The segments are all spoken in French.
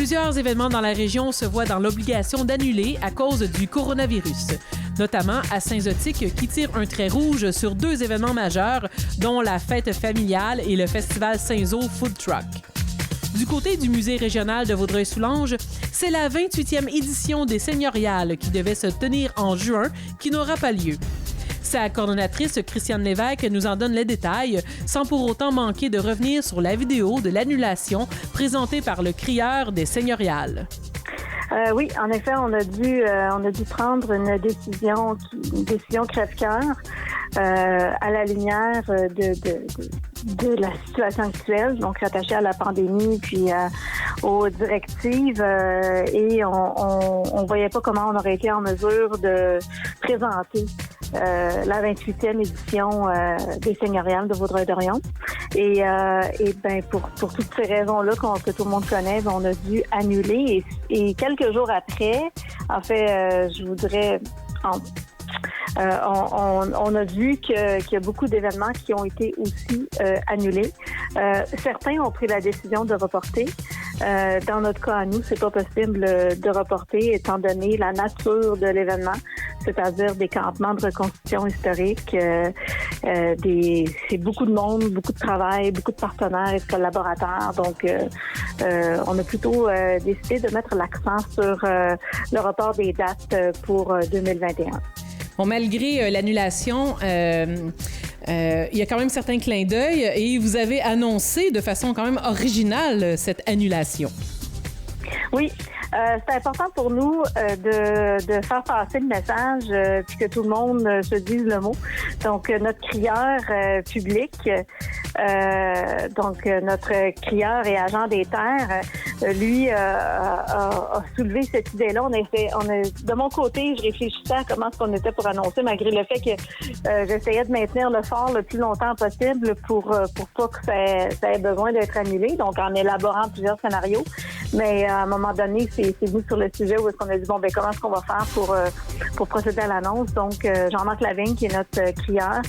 Plusieurs événements dans la région se voient dans l'obligation d'annuler à cause du coronavirus, notamment à Saint-Zotique qui tire un trait rouge sur 2 événements majeurs, dont la fête familiale et le festival Saint-Zo Food Truck. Du côté du musée régional de Vaudreuil-Soulanges, c'est la 28e édition des Seigneuriales qui devait se tenir en juin qui n'aura pas lieu. Sa coordonnatrice, Christiane Lévesque, nous en donne les détails, sans pour autant manquer de revenir sur la vidéo de l'annulation présentée par le crieur des Seigneuriales. Oui, en effet, on a dû prendre une décision crève-cœur à la lumière de la situation actuelle, donc rattachée à la pandémie puis aux directives, et on voyait pas comment on aurait été en mesure de présenter la 28e édition des Seigneuriales de Vaudreuil-Dorion. Et pour toutes ces raisons-là que tout le monde connaît, on a dû annuler. Et quelques jours après, en fait, je voudrais... on a vu qu'il y a beaucoup d'événements qui ont été aussi annulés. Certains ont pris la décision de reporter. Dans notre cas, à nous, c'est pas possible de reporter étant donné la nature de l'événement, c'est-à-dire des campements de reconstitution historique. C'est beaucoup de monde, beaucoup de travail, beaucoup de partenaires et de collaborateurs. Donc, on a plutôt décidé de mettre l'accent sur le report des dates pour 2021. Bon, malgré l'annulation, il y a quand même certains clins d'œil et vous avez annoncé de façon quand même originale cette annulation. Oui. C'est important pour nous de faire passer le message puis que tout le monde se dise le mot. Donc, notre crieur public, notre crieur et agent des terres, lui a soulevé cette idée-là. De mon côté, je réfléchissais à comment est-ce qu'on était pour annoncer, malgré le fait que j'essayais de maintenir le fort le plus longtemps possible pour pas que ça ait besoin d'être annulé. Donc, en élaborant plusieurs scénarios. Mais à un moment donné, c'est venu sur le sujet où est-ce qu'on a dit, comment est-ce qu'on va faire pour procéder à l'annonce. Donc, Jean-Marc Lavigne, qui est notre crieur,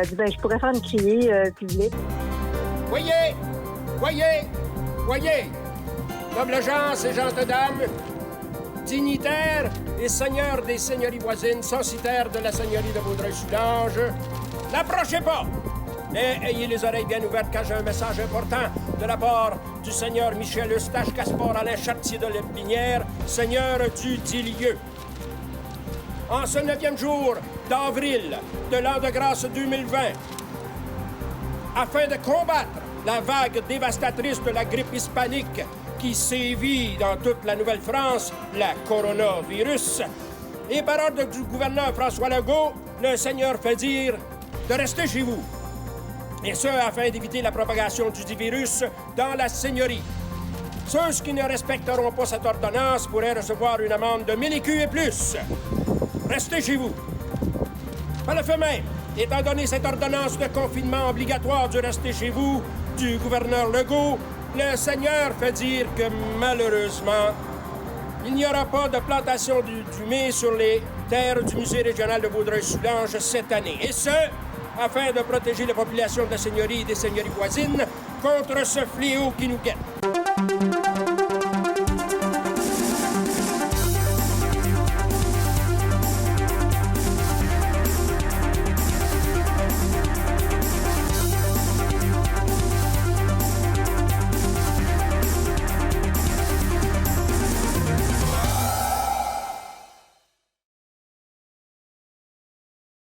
dit, je pourrais faire une criée publique. Voyez! Voyez! Voyez! Nobles gens et gens de dames, dignitaires et seigneurs des seigneuries voisines, censitaires de la seigneurie de Vaudreuil-Soulanges, n'approchez pas! Mais ayez les oreilles bien ouvertes car j'ai un message important de la part du seigneur Michel Eustache Caspar Alain Chartier de Lépinière, seigneur du dit-lieu. En ce 9e jour d'avril de l'an de grâce 2020, afin de combattre la vague dévastatrice de la grippe hispanique qui sévit dans toute la Nouvelle-France, la coronavirus, et par ordre du gouverneur François Legault, le seigneur fait dire de rester chez vous. Et ce, afin d'éviter la propagation du virus dans la seigneurie. Ceux qui ne respecteront pas cette ordonnance pourraient recevoir une amende de 1000 écus et plus. Restez chez vous. Par le fait même, étant donné cette ordonnance de confinement obligatoire du rester chez vous du gouverneur Legault, le seigneur fait dire que malheureusement, il n'y aura pas de plantation du mai sur les terres du musée régional de Vaudreuil-Soulanges cette année. Et ce, afin de protéger la population de la seigneurie et des seigneuries voisines contre ce fléau qui nous guette.